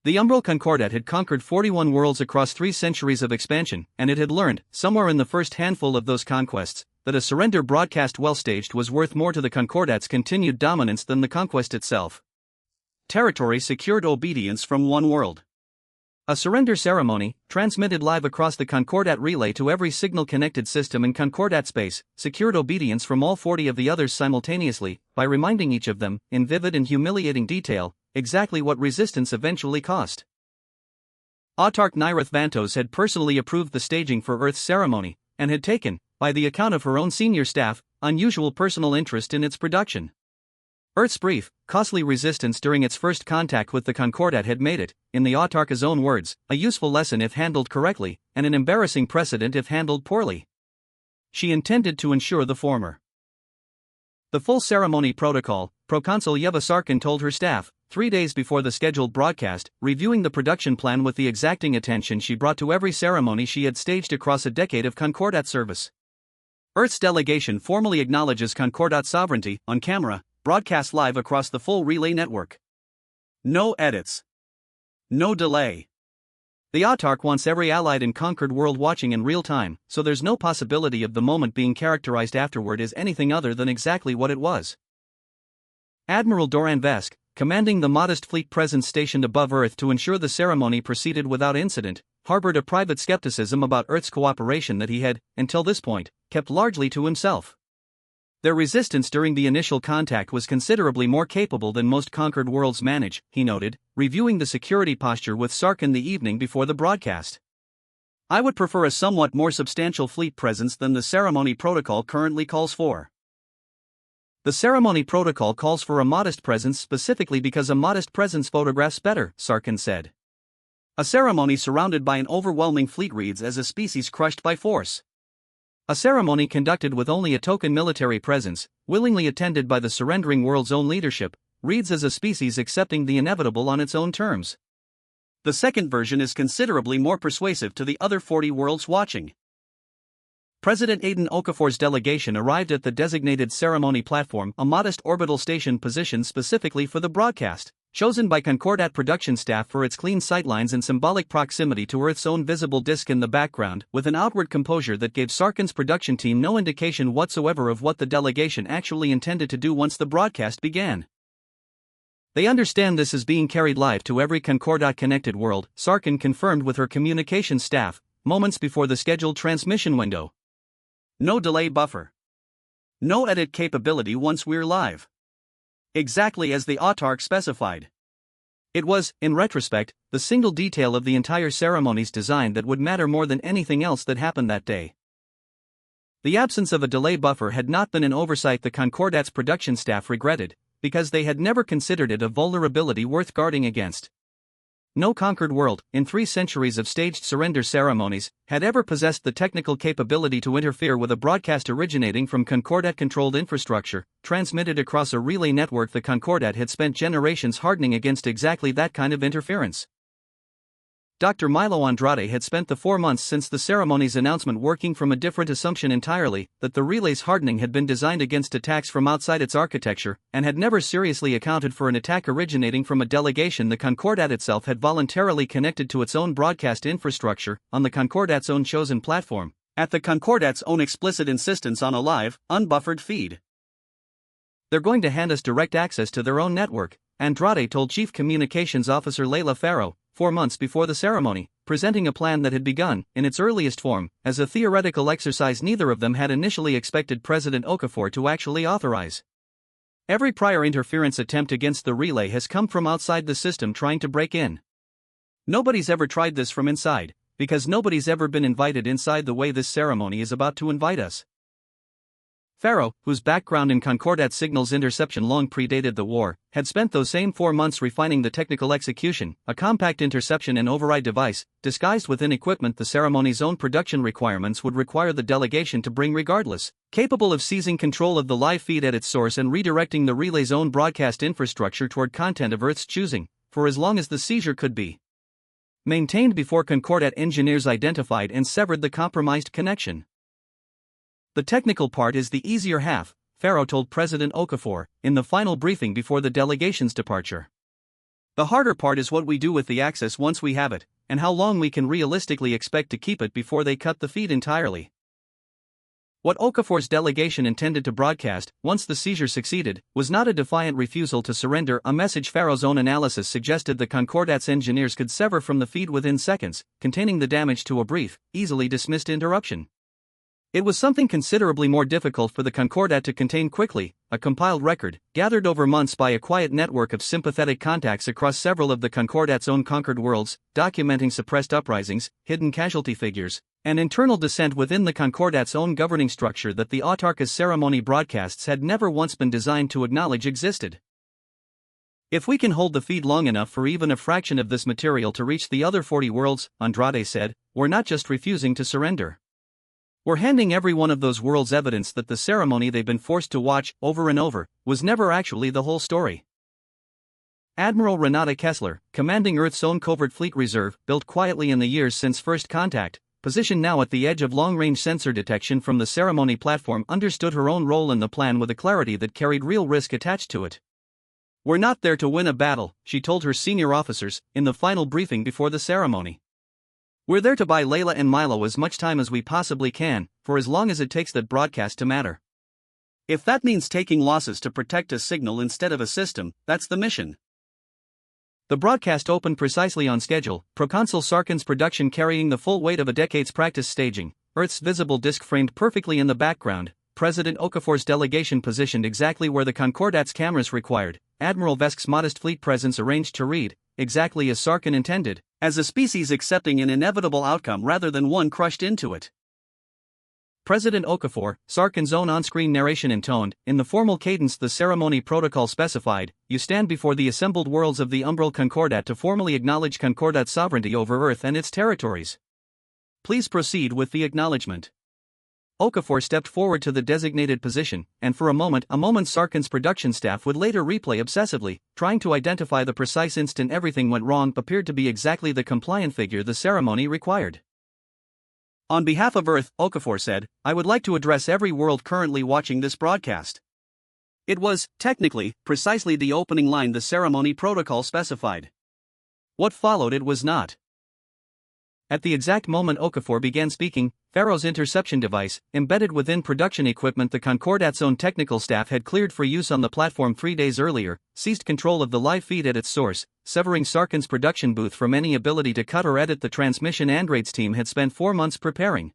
The Umbral Concordat had conquered 41 worlds across 3 centuries of expansion, and it had learned, somewhere in the first handful of those conquests, that a surrender broadcast well staged was worth more to the Concordat's continued dominance than the conquest itself. Territory secured obedience from one world. A surrender ceremony, transmitted live across the Concordat relay to every signal-connected system in Concordat space, secured obedience from all 40 of the others simultaneously, by reminding each of them, in vivid and humiliating detail, exactly what resistance eventually cost. Autarch Nirath Vantos had personally approved the staging for Earth's ceremony, and had taken, by the account of her own senior staff, unusual personal interest in its production. Earth's brief, costly resistance during its first contact with the Concordat had made it, in the Autarch's own words, a useful lesson if handled correctly, and an embarrassing precedent if handled poorly. She intended to ensure the former. The full ceremony protocol, Proconsul Yeva Sarkin told her staff, 3 days before the scheduled broadcast, reviewing the production plan with the exacting attention she brought to every ceremony she had staged across a decade of Concordat service. Earth's delegation formally acknowledges Concordat sovereignty, on camera, broadcast live across the full relay network. No edits. No delay. The Autarch wants every allied and conquered world watching in real time, so there's no possibility of the moment being characterized afterward as anything other than exactly what it was. Admiral Doran Vesk, commanding the modest fleet presence stationed above Earth to ensure the ceremony proceeded without incident, harbored a private skepticism about Earth's cooperation that he had, until this point, kept largely to himself. Their resistance during the initial contact was considerably more capable than most conquered worlds manage, he noted, reviewing the security posture with Sarkin the evening before the broadcast. I would prefer a somewhat more substantial fleet presence than the ceremony protocol currently calls for. The ceremony protocol calls for a modest presence specifically because a modest presence photographs better, Sarkin said. A ceremony surrounded by an overwhelming fleet reads as a species crushed by force. A ceremony conducted with only a token military presence, willingly attended by the surrendering world's own leadership, reads as a species accepting the inevitable on its own terms. The second version is considerably more persuasive to the other 40 worlds watching. President Aiden Okafor's delegation arrived at the designated ceremony platform, a modest orbital station positioned specifically for the broadcast, chosen by Concordat production staff for its clean sightlines and symbolic proximity to Earth's own visible disk in the background, with an outward composure that gave Sarkin's production team no indication whatsoever of what the delegation actually intended to do once the broadcast began. They understand this is being carried live to every Concordat-connected world, Sarkin confirmed with her communications staff, moments before the scheduled transmission window. No delay buffer. No edit capability once we're live. Exactly as the Autarch specified. It was, in retrospect, the single detail of the entire ceremony's design that would matter more than anything else that happened that day. The absence of a delay buffer had not been an oversight the Concordat's production staff regretted, because they had never considered it a vulnerability worth guarding against. No conquered world, in 3 centuries of staged surrender ceremonies, had ever possessed the technical capability to interfere with a broadcast originating from Concordat-controlled infrastructure, transmitted across a relay network the Concordat had spent generations hardening against exactly that kind of interference. Dr. Milo Andrade had spent the 4 months since the ceremony's announcement working from a different assumption entirely, that the relay's hardening had been designed against attacks from outside its architecture, and had never seriously accounted for an attack originating from a delegation the Concordat itself had voluntarily connected to its own broadcast infrastructure, on the Concordat's own chosen platform, at the Concordat's own explicit insistence on a live, unbuffered feed. They're going to hand us direct access to their own network, Andrade told Chief Communications Officer Layla Farrow, 4 months before the ceremony, presenting a plan that had begun, in its earliest form, as a theoretical exercise neither of them had initially expected President Okafor to actually authorize. Every prior interference attempt against the relay has come from outside the system trying to break in. Nobody's ever tried this from inside, because nobody's ever been invited inside the way this ceremony is about to invite us. Farrow, whose background in Concordat signals interception long predated the war, had spent those same 4 months refining the technical execution, a compact interception and override device, disguised within equipment the ceremony's own production requirements would require the delegation to bring regardless, capable of seizing control of the live feed at its source and redirecting the relay's own broadcast infrastructure toward content of Earth's choosing, for as long as the seizure could be maintained before Concordat engineers identified and severed the compromised connection. The technical part is the easier half, Farrow told President Okafor, in the final briefing before the delegation's departure. The harder part is what we do with the access once we have it, and how long we can realistically expect to keep it before they cut the feed entirely. What Okafor's delegation intended to broadcast, once the seizure succeeded, was not a defiant refusal to surrender. A message Pharaoh's own analysis suggested the Concordat's engineers could sever from the feed within seconds, containing the damage to a brief, easily dismissed interruption. It was something considerably more difficult for the Concordat to contain quickly, a compiled record, gathered over months by a quiet network of sympathetic contacts across several of the Concordat's own conquered worlds, documenting suppressed uprisings, hidden casualty figures, and internal dissent within the Concordat's own governing structure that the Autarka's ceremony broadcasts had never once been designed to acknowledge existed. If we can hold the feed long enough for even a fraction of this material to reach the other 40 worlds, Andrade said, we're not just refusing to surrender. We're handing every one of those worlds evidence that the ceremony they've been forced to watch, over and over, was never actually the whole story. Admiral Renata Kessler, commanding Earth's own covert fleet reserve, built quietly in the years since first contact, positioned now at the edge of long-range sensor detection from the ceremony platform, understood her own role in the plan with a clarity that carried real risk attached to it. We're not there to win a battle, she told her senior officers, in the final briefing before the ceremony. We're there to buy Layla and Milo as much time as we possibly can, for as long as it takes that broadcast to matter. If that means taking losses to protect a signal instead of a system, that's the mission. The broadcast opened precisely on schedule, Proconsul Sarkin's production carrying the full weight of a decade's practice staging, Earth's visible disk framed perfectly in the background, President Okafor's delegation positioned exactly where the Concordat's cameras required, Admiral Vesk's modest fleet presence arranged to read, exactly as Sarkin intended, as a species accepting an inevitable outcome rather than one crushed into it. President Okafor, Sarkin's own on-screen narration intoned, in the formal cadence the ceremony protocol specified, you stand before the assembled worlds of the Umbral Concordat to formally acknowledge Concordat sovereignty over Earth and its territories. Please proceed with the acknowledgement. Okafor stepped forward to the designated position, and for a moment Sarkin's production staff would later replay obsessively, trying to identify the precise instant everything went wrong appeared to be exactly the compliant figure the ceremony required. On behalf of Earth, Okafor said, I would like to address every world currently watching this broadcast. It was, technically, precisely the opening line the ceremony protocol specified. What followed it was not. At the exact moment Okafor began speaking, Pharaoh's interception device, embedded within production equipment the Concordat's own technical staff had cleared for use on the platform 3 days earlier, seized control of the live feed at its source, severing Sarkin's production booth from any ability to cut or edit the transmission Andrade's team had spent 4 months preparing.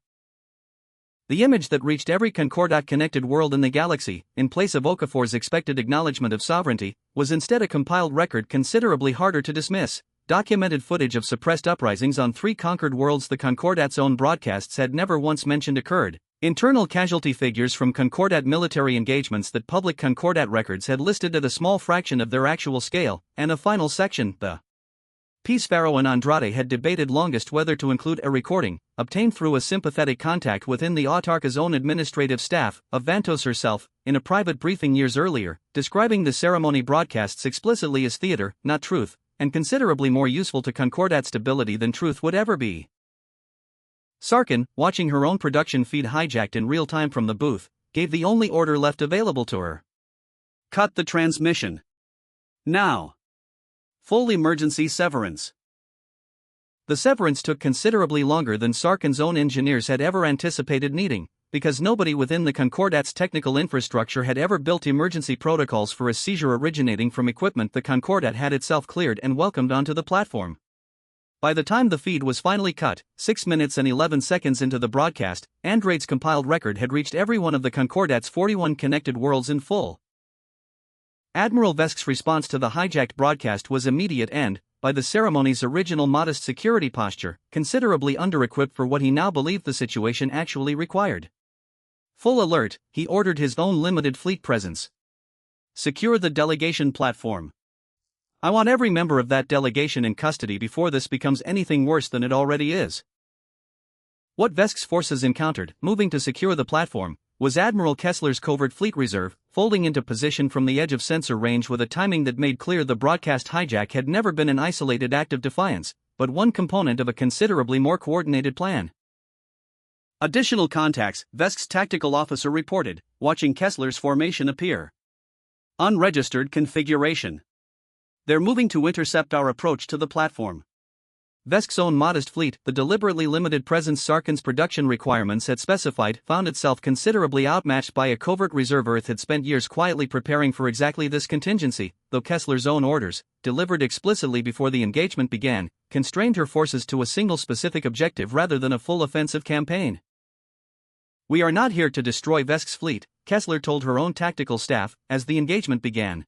The image that reached every Concordat-connected world in the galaxy, in place of Okafor's expected acknowledgement of sovereignty, was instead a compiled record considerably harder to dismiss. Documented footage of suppressed uprisings on 3 conquered worlds the Concordat's own broadcasts had never once mentioned occurred, internal casualty figures from Concordat military engagements that public Concordat records had listed at a small fraction of their actual scale, and a final section, the piece Pharaoh and Andrade had debated longest whether to include a recording, obtained through a sympathetic contact within the Autarka's own administrative staff, of Vantos herself, in a private briefing years earlier, describing the ceremony broadcasts explicitly as theater, not truth, and considerably more useful to Concordat stability than truth would ever be. Sarkin, watching her own production feed hijacked in real time from the booth, gave the only order left available to her. Cut the transmission. Now. Full emergency severance. The severance took considerably longer than Sarkin's own engineers had ever anticipated needing, because nobody within the Concordat's technical infrastructure had ever built emergency protocols for a seizure originating from equipment the Concordat had itself cleared and welcomed onto the platform. By the time the feed was finally cut, 6 minutes and 11 seconds into the broadcast, Andrade's compiled record had reached every one of the Concordat's 41 connected worlds in full. Admiral Vesk's response to the hijacked broadcast was immediate and, by the ceremony's original modest security posture, considerably under-equipped for what he now believed the situation actually required. Full alert, he ordered his own limited fleet presence. Secure the delegation platform. I want every member of that delegation in custody before this becomes anything worse than it already is. What Vesk's forces encountered, moving to secure the platform, was Admiral Kessler's covert fleet reserve, folding into position from the edge of sensor range with a timing that made clear the broadcast hijack had never been an isolated act of defiance, but one component of a considerably more coordinated plan. Additional contacts, Vesk's tactical officer reported, watching Kessler's formation appear. Unregistered configuration. They're moving to intercept our approach to the platform. Vesk's own modest fleet, the deliberately limited presence Sarkin's production requirements had specified, found itself considerably outmatched by a covert reserve Earth had spent years quietly preparing for exactly this contingency, though Kessler's own orders, delivered explicitly before the engagement began, constrained her forces to a single specific objective rather than a full offensive campaign. "We are not here to destroy Vesk's fleet," Kessler told her own tactical staff, as the engagement began.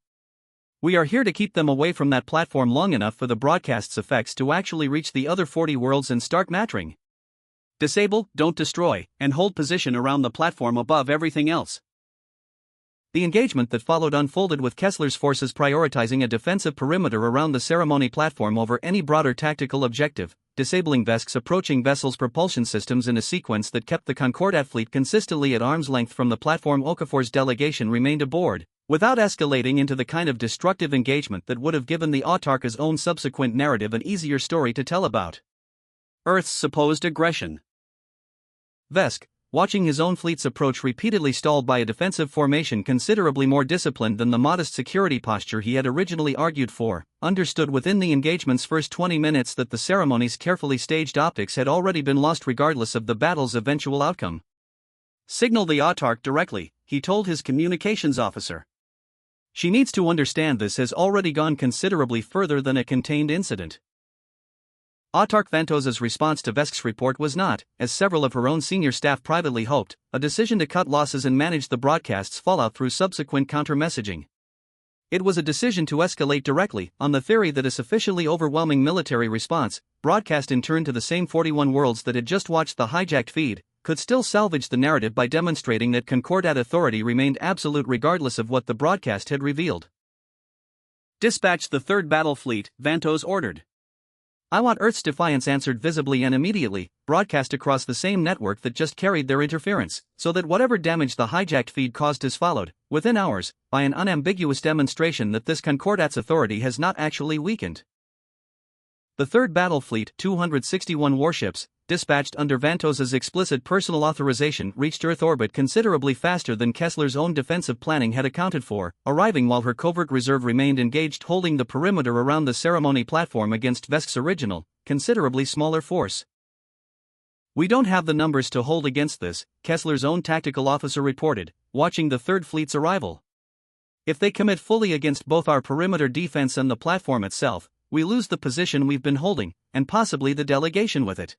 "We are here to keep them away from that platform long enough for the broadcast's effects to actually reach the other 40 worlds and start mattering. Disable, don't destroy, and hold position around the platform above everything else." The engagement that followed unfolded with Kessler's forces prioritizing a defensive perimeter around the Ceremony platform over any broader tactical objective, disabling Vesk's approaching vessel's propulsion systems in a sequence that kept the Concordat fleet consistently at arm's length from the platform. Okafor's delegation remained aboard, without escalating into the kind of destructive engagement that would have given the Autarka's own subsequent narrative an easier story to tell about. Earth's supposed aggression. Vesk, watching his own fleet's approach repeatedly stalled by a defensive formation considerably more disciplined than the modest security posture he had originally argued for, understood within the engagement's first 20 minutes that the Ceremonies' carefully staged optics had already been lost regardless of the battle's eventual outcome. "Signal the Autark directly," he told his communications officer. "She needs to understand this has already gone considerably further than a contained incident." Autark Vantos's response to Vesk's report was not, as several of her own senior staff privately hoped, a decision to cut losses and manage the broadcast's fallout through subsequent counter-messaging. It was a decision to escalate directly, on the theory that a sufficiently overwhelming military response, broadcast in turn to the same 41 worlds that had just watched the hijacked feed, could still salvage the narrative by demonstrating that Concordat authority remained absolute regardless of what the broadcast had revealed. "Dispatch the third battle fleet," Vantos ordered. "I want Earth's defiance answered visibly and immediately, broadcast across the same network that just carried their interference, so that whatever damage the hijacked feed caused is followed, within hours, by an unambiguous demonstration that this Concordat's authority has not actually weakened." The third battle fleet, 261 warships, dispatched under Vantos's explicit personal authorization, reached Earth orbit considerably faster than Kessler's own defensive planning had accounted for, arriving while her covert reserve remained engaged holding the perimeter around the Ceremony platform against Vesk's original, considerably smaller force. "We don't have the numbers to hold against this," Kessler's own tactical officer reported, watching the third fleet's arrival. "If they commit fully against both our perimeter defense and the platform itself, we lose the position we've been holding, and possibly the delegation with it."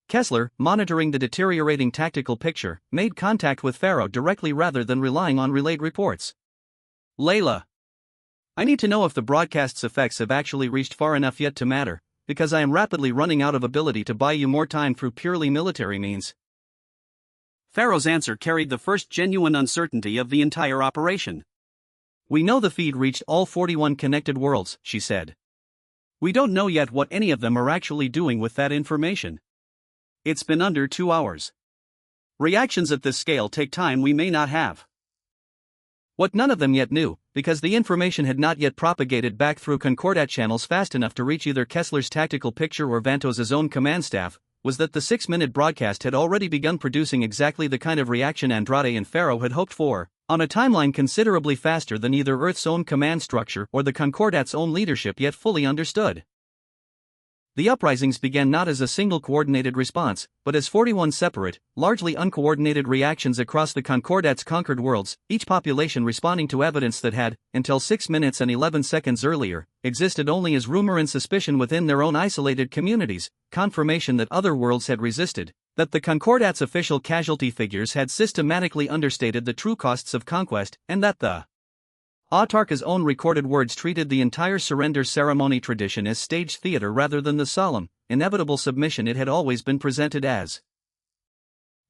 Kessler, monitoring the deteriorating tactical picture, made contact with Faro directly rather than relying on relayed reports. "Layla, I need to know if the broadcast's effects have actually reached far enough yet to matter, because I am rapidly running out of ability to buy you more time through purely military means." Faro's answer carried the first genuine uncertainty of the entire operation. "We know the feed reached all 41 connected worlds," she said. "We don't know yet what any of them are actually doing with that information. It's been under 2 hours. Reactions at this scale take time we may not have." What none of them yet knew, because the information had not yet propagated back through Concordat channels fast enough to reach either Kessler's tactical picture or Vantos's own command staff, was that the 6-minute broadcast had already begun producing exactly the kind of reaction Andrade and Faro had hoped for, on a timeline considerably faster than either Earth's own command structure or the Concordat's own leadership yet fully understood. The uprisings began not as a single coordinated response, but as 41 separate, largely uncoordinated reactions across the Concordat's conquered worlds, each population responding to evidence that had, until 6 minutes and 11 seconds earlier, existed only as rumor and suspicion within their own isolated communities, confirmation that other worlds had resisted, that the Concordat's official casualty figures had systematically understated the true costs of conquest, and that the Autarka's own recorded words treated the entire surrender ceremony tradition as staged theater rather than the solemn, inevitable submission it had always been presented as.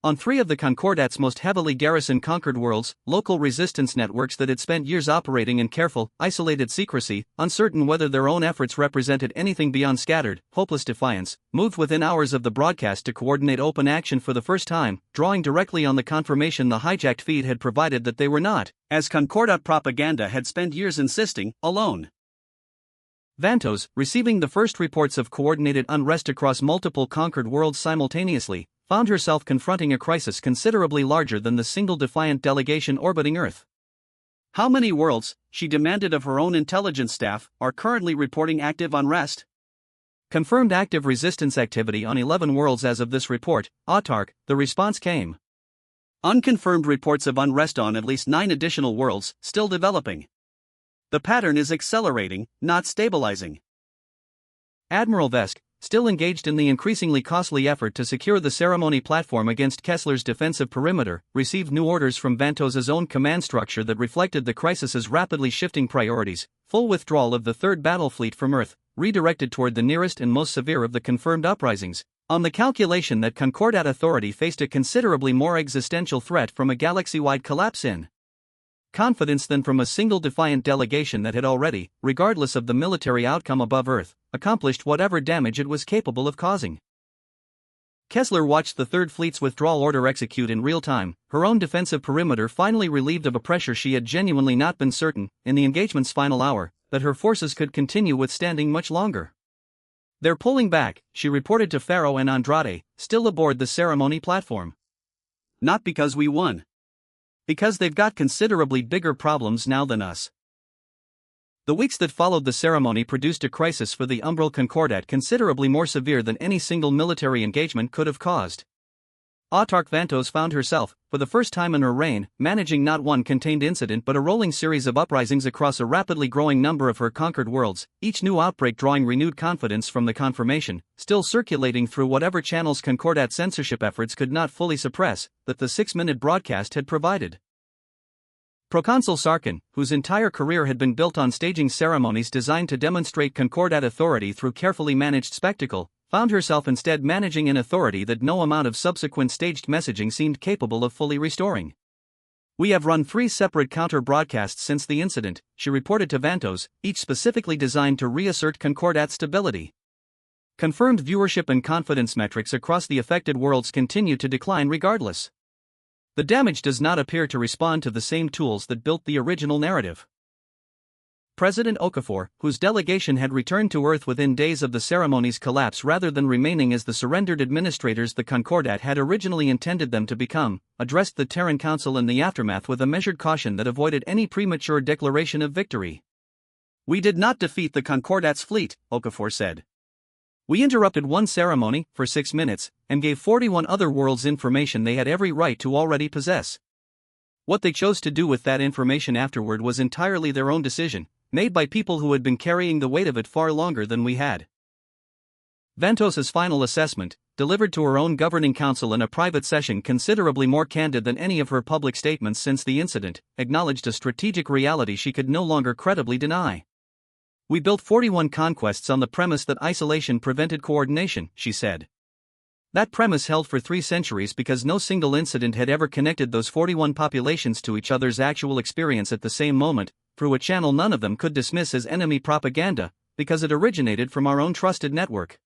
On 3 of the Concordat's most heavily garrisoned conquered worlds, local resistance networks that had spent years operating in careful, isolated secrecy, uncertain whether their own efforts represented anything beyond scattered, hopeless defiance, moved within hours of the broadcast to coordinate open action for the first time, drawing directly on the confirmation the hijacked feed had provided that they were not, as Concordat propaganda had spent years insisting, alone. Vantos, receiving the first reports of coordinated unrest across multiple conquered worlds simultaneously, found herself confronting a crisis considerably larger than the single defiant delegation orbiting Earth. How many worlds, she demanded of her own intelligence staff, are currently reporting active unrest? Confirmed active resistance activity on 11 worlds as of this report, Autark, the response came. Unconfirmed reports of unrest on at least 9 additional worlds, still developing. The pattern is accelerating, not stabilizing. Admiral Vesk, still engaged in the increasingly costly effort to secure the Ceremony platform against Kessler's defensive perimeter, received new orders from Vantos's own command structure that reflected the crisis's rapidly shifting priorities: full withdrawal of the 3rd Battle Fleet from Earth, redirected toward the nearest and most severe of the confirmed uprisings, on the calculation that Concordat Authority faced a considerably more existential threat from a galaxy-wide collapse in confidence than from a single defiant delegation that had already, regardless of the military outcome above Earth, accomplished whatever damage it was capable of causing. Kessler watched the 3rd Fleet's withdrawal order execute in real time, her own defensive perimeter finally relieved of a pressure she had genuinely not been certain, in the engagement's final hour, that her forces could continue withstanding much longer. "They're pulling back," she reported to Pharaoh and Andrade, still aboard the Ceremony platform. "Not because we won. Because they've got considerably bigger problems now than us." The weeks that followed the ceremony produced a crisis for the Umbral Concordat considerably more severe than any single military engagement could have caused. Autark Vantos found herself, for the first time in her reign, managing not one contained incident but a rolling series of uprisings across a rapidly growing number of her conquered worlds, each new outbreak drawing renewed confidence from the confirmation, still circulating through whatever channels Concordat censorship efforts could not fully suppress, that the 6-minute broadcast had provided. Proconsul Sarkin, whose entire career had been built on staging ceremonies designed to demonstrate Concordat authority through carefully managed spectacle, found herself instead managing an authority that no amount of subsequent staged messaging seemed capable of fully restoring. "We have run 3 separate counter-broadcasts since the incident," she reported to Vantos, each specifically designed to reassert Concordat stability. Confirmed viewership and confidence metrics across the affected worlds continue to decline regardless. The damage does not appear to respond to the same tools that built the original narrative. President Okafor, whose delegation had returned to Earth within days of the ceremony's collapse rather than remaining as the surrendered administrators the Concordat had originally intended them to become, addressed the Terran Council in the aftermath with a measured caution that avoided any premature declaration of victory. "We did not defeat the Concordat's fleet," Okafor said. "We interrupted one ceremony, for 6 minutes, and gave 41 other worlds information they had every right to already possess. What they chose to do with that information afterward was entirely their own decision, made by people who had been carrying the weight of it far longer than we had." Vantos's final assessment, delivered to her own governing council in a private session considerably more candid than any of her public statements since the incident, acknowledged a strategic reality she could no longer credibly deny. "We built 41 conquests on the premise that isolation prevented coordination," she said. That premise held for 3 centuries because no single incident had ever connected those 41 populations to each other's actual experience at the same moment, through a channel none of them could dismiss as enemy propaganda, because it originated from our own trusted network.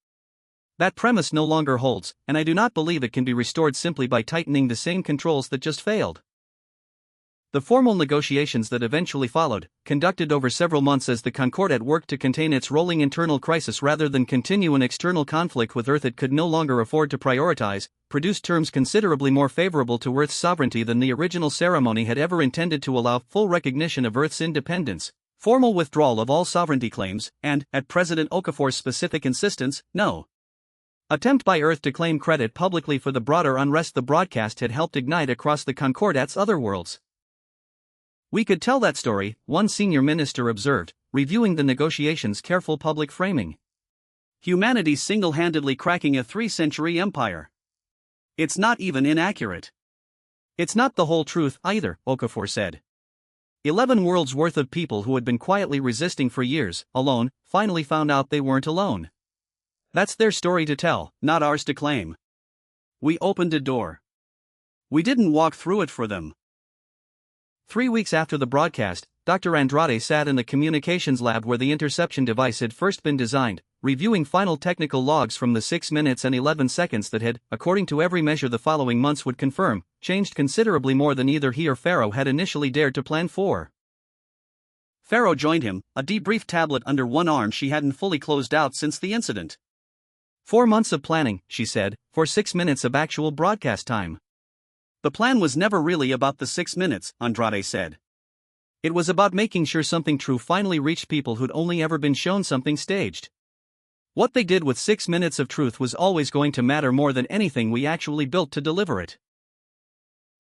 That premise no longer holds, and I do not believe it can be restored simply by tightening the same controls that just failed. The formal negotiations that eventually followed, conducted over several months as the Concordat worked to contain its rolling internal crisis rather than continue an external conflict with Earth it could no longer afford to prioritize, produced terms considerably more favorable to Earth's sovereignty than the original ceremony had ever intended to allow full recognition of Earth's independence, formal withdrawal of all sovereignty claims, and, at President Okafor's specific insistence, no attempt by Earth to claim credit publicly for the broader unrest the broadcast had helped ignite across the Concordat's other worlds. "We could tell that story," one senior minister observed, reviewing the negotiations' careful public framing. "Humanity single-handedly cracking a 3-century empire. It's not even inaccurate. It's not the whole truth either," Okafor said. 11 worlds worth of people who had been quietly resisting for years, alone, finally found out they weren't alone. That's their story to tell, not ours to claim. We opened a door. We didn't walk through it for them." 3 weeks after the broadcast, Dr. Andrade sat in the communications lab where the interception device had first been designed, reviewing final technical logs from the 6 minutes and 11 seconds that had, according to every measure the following months would confirm, changed considerably more than either he or Pharaoh had initially dared to plan for. Pharaoh joined him, a debrief tablet under one arm she hadn't fully closed out since the incident. 4 months of planning, she said, for 6 minutes of actual broadcast time. "The plan was never really about the 6 minutes," Andrade said. It was about making sure something true finally reached people who'd only ever been shown something staged. What they did with 6 minutes of truth was always going to matter more than anything we actually built to deliver it.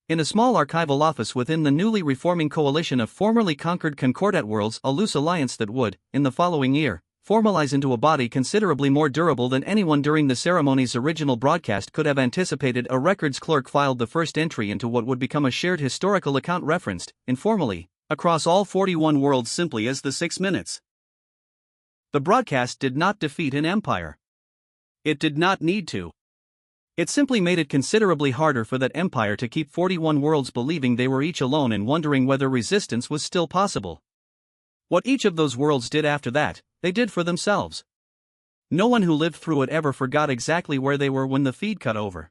In a small archival office within the newly reforming coalition of formerly conquered Concordat worlds, a loose alliance that would, in the following year, formalize into a body considerably more durable than anyone during the Ceremonies' original broadcast could have anticipated, a records clerk filed the first entry into what would become a shared historical account referenced, informally, across all 41 worlds simply as the 6 minutes. The broadcast did not defeat an empire. It did not need to. It simply made it considerably harder for that empire to keep 41 worlds believing they were each alone and wondering whether resistance was still possible. What each of those worlds did after that, they did for themselves. No one who lived through it ever forgot exactly where they were when the feed cut over.